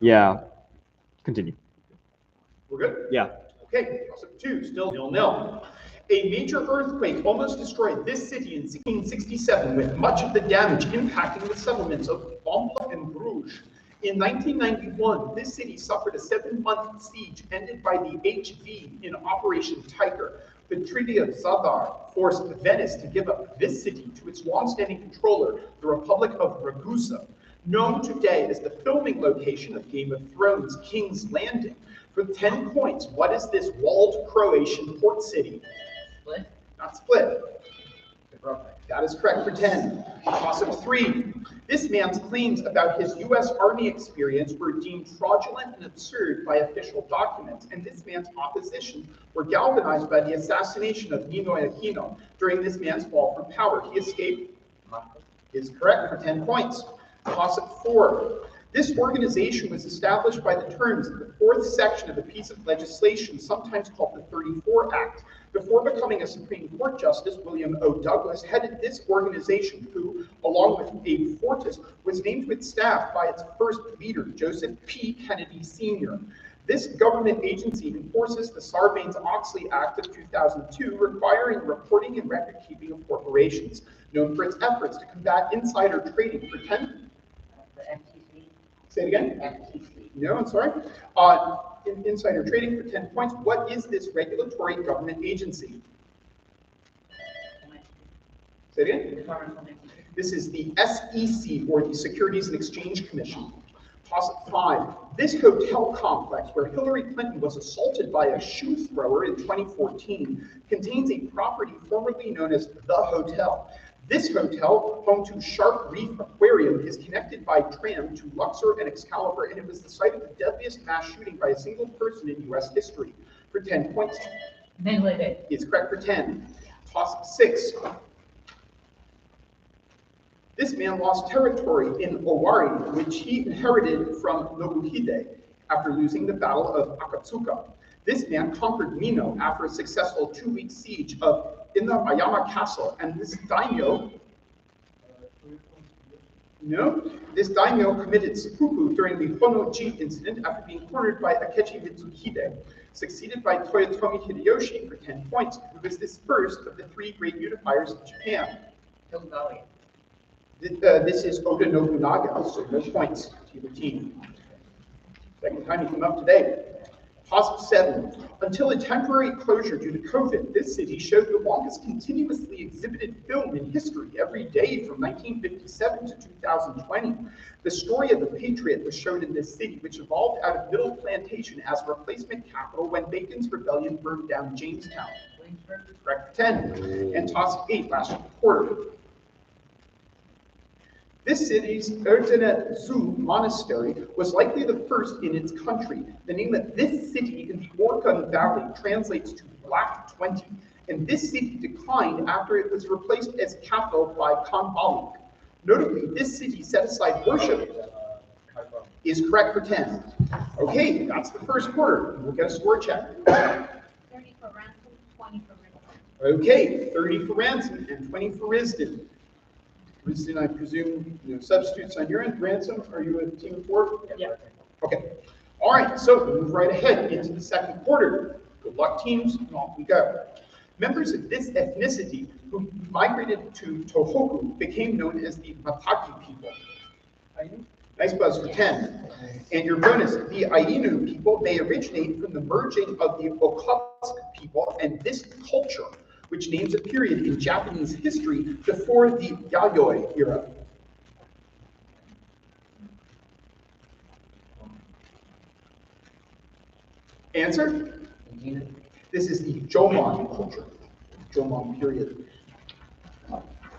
Yeah. Continue. We're good? Yeah. Okay, toss-up 2, still 0-0. A major earthquake almost destroyed this city in 1667, with much of the damage impacting the settlements of Bamble and Bruges. In 1991, this city suffered a 7-month siege ended by the HV in Operation Tiger. The Treaty of Zadar forced Venice to give up this city to its long-standing controller, the Republic of Ragusa, known today as the filming location of Game of Thrones' King's Landing. For 10 points, what is this walled Croatian port city? Split? Not Split. That is correct for 10. Toss-up 3. This man's claims about his U.S. Army experience were deemed fraudulent and absurd by official documents, and this man's opposition were galvanized by the assassination of Ninoy Aquino during this man's fall from power. He escaped. Is correct for 10 points. Toss-up 4. This organization was established by the terms of the 4th section of a piece of legislation, sometimes called the 34 Act. Before becoming a Supreme Court Justice, William O. Douglas headed this organization, who, along with Abe Fortas, was named to its staff by its first leader, Joseph P. Kennedy Sr. This government agency enforces the Sarbanes-Oxley Act of 2002, requiring reporting and record-keeping of corporations, known for its efforts to combat insider trading. Pretend. The FTC. Say it again? FTC. No, I'm sorry. In insider trading for 10 points, what is this regulatory government agency? Say it again? This is the SEC, or the Securities and Exchange Commission. Toss-up 5. This hotel complex, where Hillary Clinton was assaulted by a shoe thrower in 2014, contains a property formerly known as The Hotel. This hotel, home to Shark Reef Aquarium, is connected by tram to Luxor and Excalibur, and it was the site of the deadliest mass shooting by a single person in U.S. history. For 10 points. Mandalay Bay. Is correct for 10. Toss-up 6. This man lost territory in Owari, which he inherited from Nobuhide after losing the Battle of Akatsuka. This man conquered Mino after a successful 2-week siege of Inayama Castle, and this daimyo, committed seppuku during the Honoji incident after being cornered by Akechi Mitsuhide, succeeded by Toyotomi Hideyoshi for 10 points, who was this first of the 3 great unifiers of Japan. Tokugawa. This is Oda Nobunaga, so no points to the team. Second time you come up today. Toss-up 7. Until a temporary closure due to COVID, this city showed the longest continuously exhibited film in history every day from 1957 to 2020. The story of the Patriot was shown in this city, which evolved out of Middle Plantation as replacement capital when Bacon's rebellion burned down Jamestown. Correct for 10. And toss-up 8, last quarter. This city's Erdene Zoo monastery was likely the first in its country. The name of this city in the Orkhon Valley translates to Black 20, and this city declined after it was replaced as capital by Khanbali. Notably, this city set aside worship. Is correct for 10. Okay, that's the first quarter. We'll get a score check. 30 for ransom, 20 for Risden. Okay, 30 for ransom and 20 for Risden. Risden, I presume, substitutes on your end. Ransom, are you a team of 4? Yeah. Okay. All right, so we move right ahead into the second quarter. Good luck, teams, and off we go. Members of this ethnicity who migrated to Tohoku became known as the Mataki people. Nice buzz for 10. And your bonus, the Ainu people, they originate from the merging of the Okhotsk people and this culture, which names a period in Japanese history before the Yayoi era. Answer? This is the Jomon culture, Jomon period.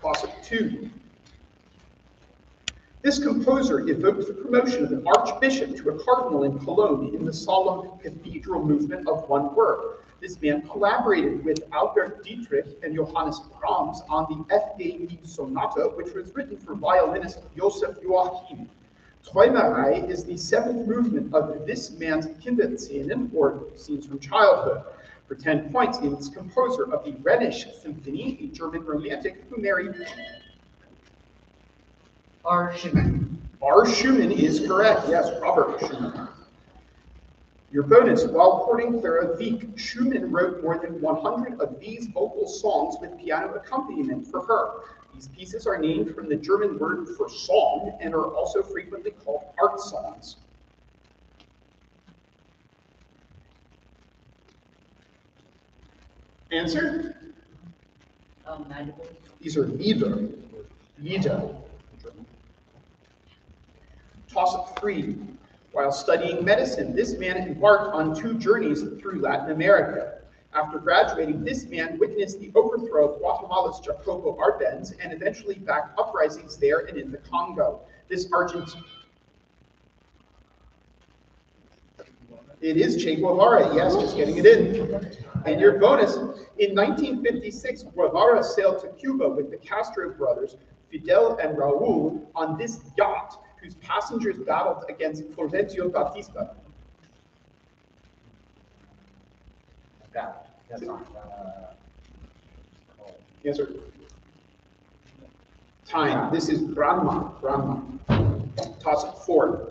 Toss-up 2. This composer evoked the promotion of an archbishop to a cardinal in Cologne in the solemn cathedral movement of one work. This man collaborated with Albert Dietrich and Johannes Brahms on the F.A.B. Sonata, which was written for violinist Joseph Joachim. Träumerei is the 7th movement of this man's Kinderszenen, or scenes from childhood. For 10 points, he is composer of the Rhenish Symphony, a German romantic who married R. Schumann. R. Schumann is correct. Yes, Robert Schumann. Your bonus, while courting Clara Wieck, Schumann wrote more than 100 of these vocal songs with piano accompaniment for her. These pieces are named from the German word for song and are also frequently called art songs. Answer? Madrigal. These are Lieder. Lieder. Toss-up 3. While studying medicine, this man embarked on 2 journeys through Latin America. After graduating, this man witnessed the overthrow of Guatemala's Jacobo Arbenz and eventually backed uprisings there and in the Congo. This Argentine. It is Che Guevara, yes, just getting it in. And your bonus, in 1956, Guevara sailed to Cuba with the Castro brothers, Fidel and Raul, on this yacht, whose passengers battled against Fulgencio Batista. Yes, sir. Time. This is Brahma. Toss 4.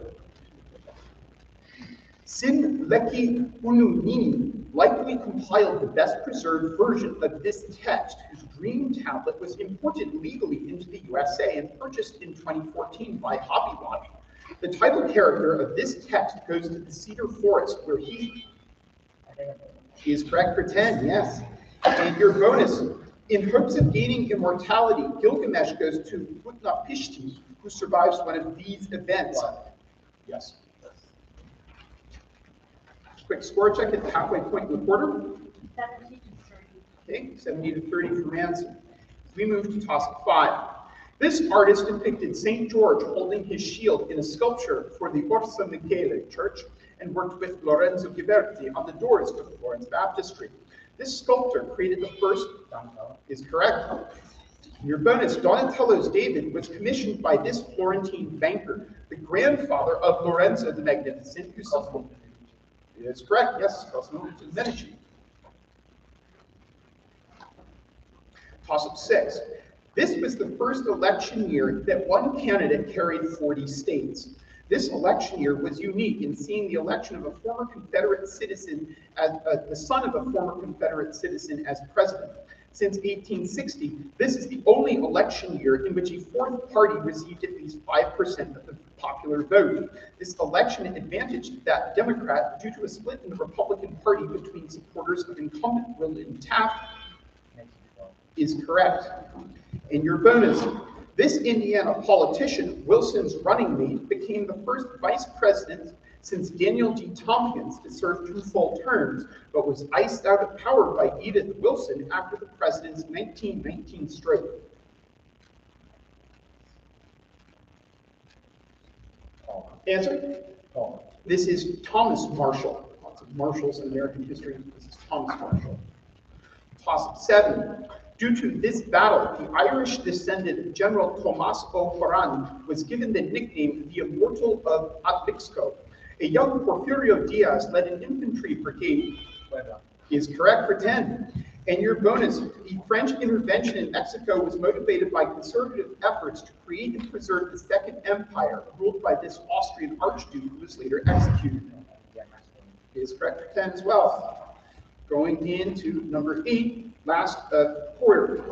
Sin Leki Ununini likely compiled the best preserved version of this text, whose green tablet was imported legally into the USA and purchased in 2014 by Hobby Lobby. The title character of this text goes to the cedar forest where he is correct for 10, yes. And your bonus, in hopes of gaining immortality, Gilgamesh goes to Utnapishtim, who survives one of these events. Yes. Quick score check at the halfway point in the quarter. 70 to 30. Okay, 70 to 30 for Ransom. We move to toss-up 5. This artist depicted St. George holding his shield in a sculpture for the Orsa Michele Church and worked with Lorenzo Ghiberti on the doors of the Florence Baptistry. This sculptor created the first, is correct. Your bonus, Donatello's David was commissioned by this Florentine banker, the grandfather of Lorenzo the Magnificent, who is correct, yes, Cosimo de' Medici. Toss-up 6. This was the first election year that one candidate carried 40 states. This election year was unique in seeing the election of a former Confederate citizen, as the son of a former Confederate citizen, as president. Since 1860, this is the only election year in which a fourth party received at least 5% of the popular vote. This election advantaged that Democrat due to a split in the Republican Party between supporters of incumbent William Taft is correct. And your bonus, this Indiana politician, Wilson's running mate, became the first vice president since Daniel G. Tompkins to serve 2 full terms, but was iced out of power by Edith Wilson after the president's 1919 stroke. Answer? This is Thomas Marshall. Lots of Marshalls in American history. This is Thomas Marshall. Toss-up 7. Due to this battle, the Irish-descended General Tomás O'Horan was given the nickname the Immortal of Atlixco. A young Porfirio Diaz led an infantry brigade. Is correct for 10. And your bonus, the French intervention in Mexico was motivated by conservative efforts to create and preserve the Second Empire, ruled by this Austrian archduke who was later executed. Is correct for 10 as well. Going into number 8, last quarter.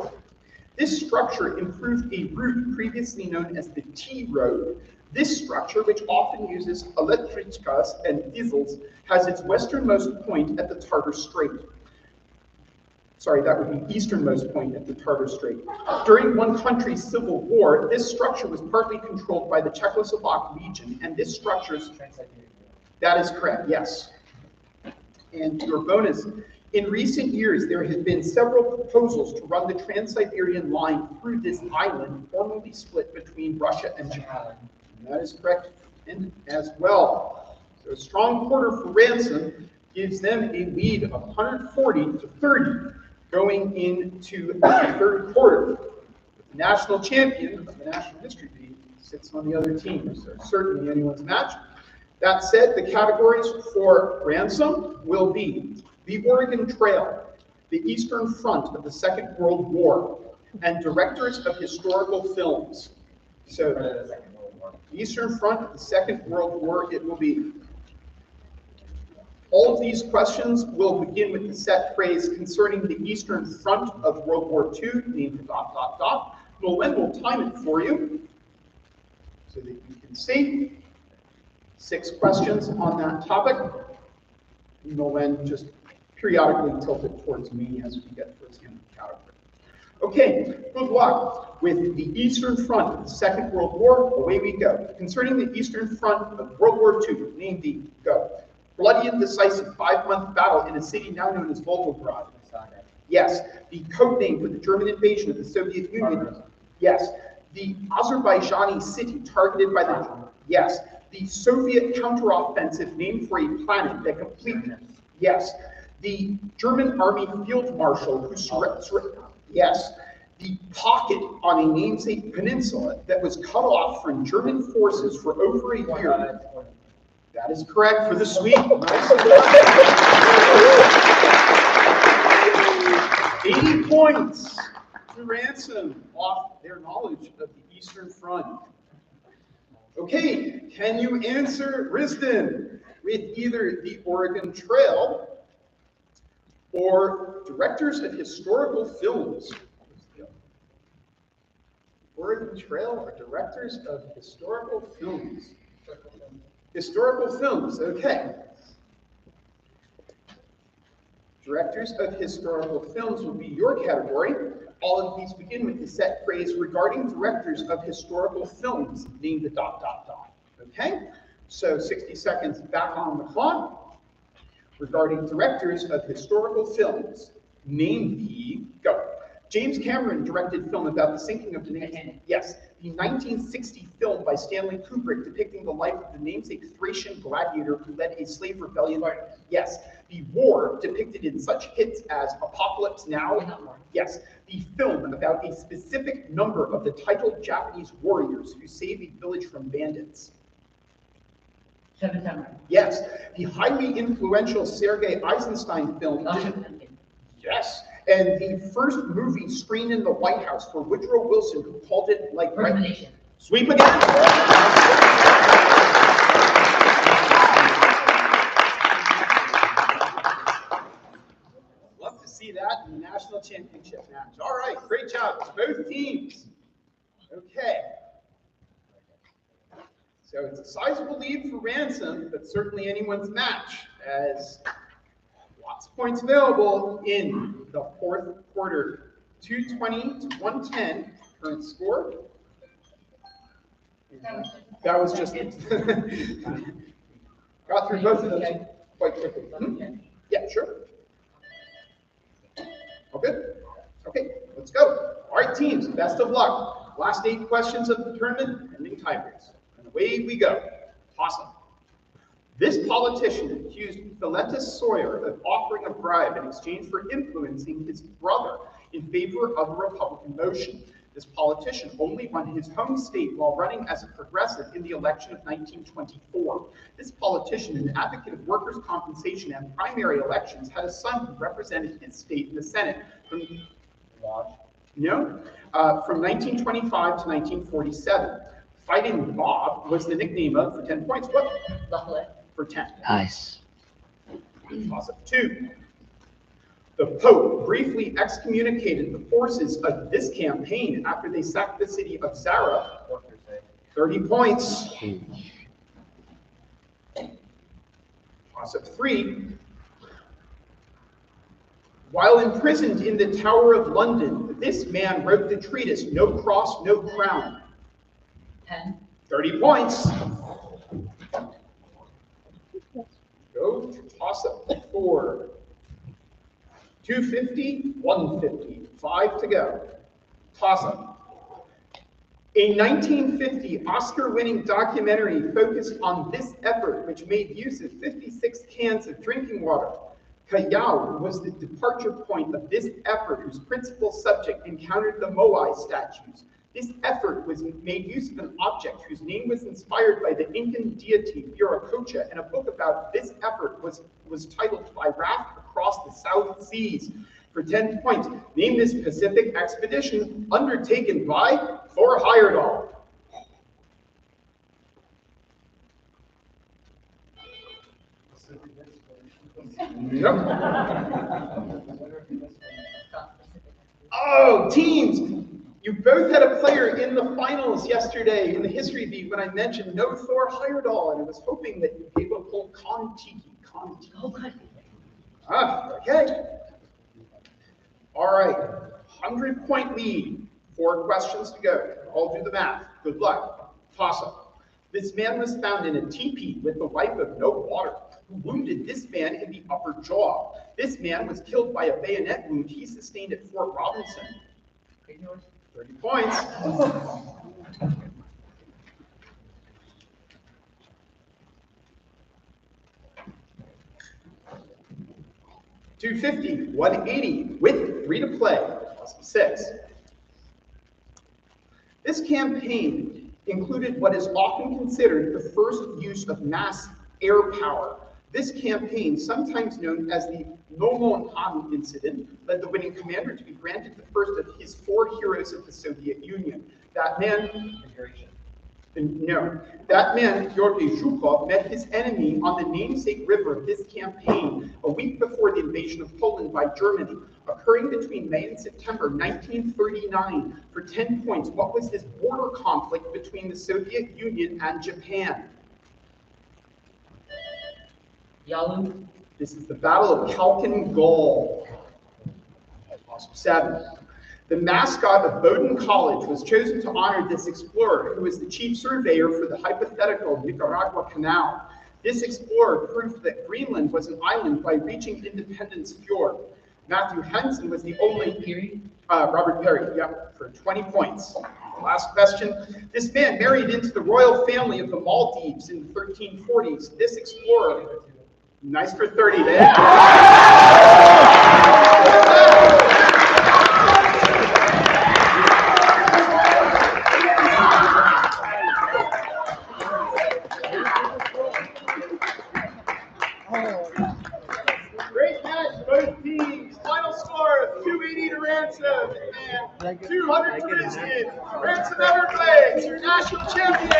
This structure improved a route previously known as the T road. This structure, which often uses electricas and diesels, has its westernmost point at the Tartar Strait. Sorry, that would be easternmost point at the Tartar Strait. During one country's civil war, this structure was partly controlled by the Czechoslovak Legion, and this structure's... That is correct, yes. And your bonus, in recent years, there have been several proposals to run the Trans-Siberian line through this island, formerly split between Russia and Japan. And that is correct as well. So a strong quarter for Ransom gives them a lead of 140 to 30 going into the third quarter. The national champion of the National History Beat sits on the other team, so certainly anyone's match. That said, the categories for Ransom will be the Oregon Trail, the Eastern Front of the Second World War, and directors of historical films. So Eastern Front of the Second World War it will be. All of these questions will begin with the set phrase concerning the Eastern Front of World War II, named ... Nolan will time it for you so that you can see. 6 questions on that topic. Nolan just periodically tilt it towards me as we get towards the end of the category. Okay, good luck with the Eastern Front of the Second World War. Away we go. Concerning the Eastern Front of World War II, name the go. Bloody and decisive 5-month battle in a city now known as Volgograd. Yes. The code name for the German invasion of the Soviet Union. Yes. The Azerbaijani city targeted by the... Yes. The Soviet counteroffensive named for a planet that completely... Yes. The German army field marshal who surrendered... Yes. The pocket on a namesake peninsula that was cut off from German forces for over a year. That is correct for the sweep. Nicely done. 80 points to Ransom off their knowledge of the Eastern Front. Okay, can you answer Risden with either the Oregon Trail or directors of historical films? Oregon Trail or directors of historical films? Historical films, okay. Directors of historical films will be your category. All of these begin with the set phrase regarding directors of historical films, name the ... Okay? So 60 seconds back on the clock. Regarding directors of historical films, name the go. James Cameron directed film about the sinking of the Titanic. Yes. The 1960 film by Stanley Kubrick depicting the life of the namesake Thracian gladiator who led a slave rebellion. Yes. The war depicted in such hits as Apocalypse Now. Yes. The film about a specific number of the titled Japanese warriors who save a village from bandits. 7 Samurai. Yes. The highly influential Sergei Eisenstein film. Yes. And the first movie screened in the White House for Woodrow Wilson, who called it like right. Sweep again. Love to see that in the national championship match. All right, great job to both teams. Okay. So it's a sizable lead for Ransom, but certainly anyone's match, as lots of points available in the 4th quarter. 220 to 110, current score. That was just got through both of those quite quickly. Yeah, sure. All good? Okay, let's go. All right, teams, best of luck. Last 8 questions of the tournament, ending tiebreaks. And away we go. Awesome. This politician accused Philetus Sawyer of offering a bribe in exchange for influencing his brother in favor of a Republican motion. This politician only won his home state while running as a progressive in the election of 1924. This politician, an advocate of workers' compensation and primary elections, had a son who represented his state in the Senate from 1925 to 1947. Fighting Bob was the nickname of, for 10 points, what? For 10. Nice. Toss up 2. The Pope briefly excommunicated the forces of this campaign after they sacked the city of Zara. 30 points. Toss up 3. While imprisoned in the Tower of London, this man wrote the treatise No Cross, No Crown. 10. 30 points. Go to toss up 4. 250, 150, 5 to go. Toss up. A 1950 Oscar-winning documentary focused on this effort, which made use of 56 cans of drinking water. Callao was the departure point of this effort, whose principal subject encountered the Moai statues. This effort was made use of an object whose name was inspired by the Incan deity Viracocha, and a book about this effort was titled By Raft Across the South Seas. For 10 points, name this Pacific expedition undertaken by Thor Heyerdahl. Nope. Oh, teams! You both had a player in the finals yesterday in the history beat when I mentioned no Thor Heyerdahl, and I was hoping that you gave a full Kon-Tiki. Oh, good. Ah, okay. All right, 100-point lead, 4 questions to go. I'll do the math. Good luck. Toss up. This man was found in a teepee with the wife of no water, who wounded this man in the upper jaw. This man was killed by a bayonet wound he sustained at Fort Robinson. 30 points. $250, $180, with 3 to play, plus 6. This campaign included what is often considered the first use of mass air power. This campaign, sometimes known as the Nomonhan incident, led the winning commander to be granted the first of his 4 heroes of the Soviet Union. That man, Georgy Zhukov, met his enemy on the namesake river of this campaign a week before the invasion of Poland by Germany, occurring between May and September 1939. For 10 points, what was this border conflict between the Soviet Union and Japan? Yalu. This is the Battle of Khalkhin Gol. 7. The mascot of Bowdoin College was chosen to honor this explorer, who was the chief surveyor for the hypothetical Nicaragua Canal. This explorer proved that Greenland was an island by reaching Independence Fjord. Matthew Henson was the only Robert Perry, yep, for 20 points. Last question. This man married into the royal family of the Maldives in the 1340s. This explorer, nice for 30 there. Great match, both teams. Final score of 280 to Ransom and 200 to Riskin. Ransom Everglades, your national champion.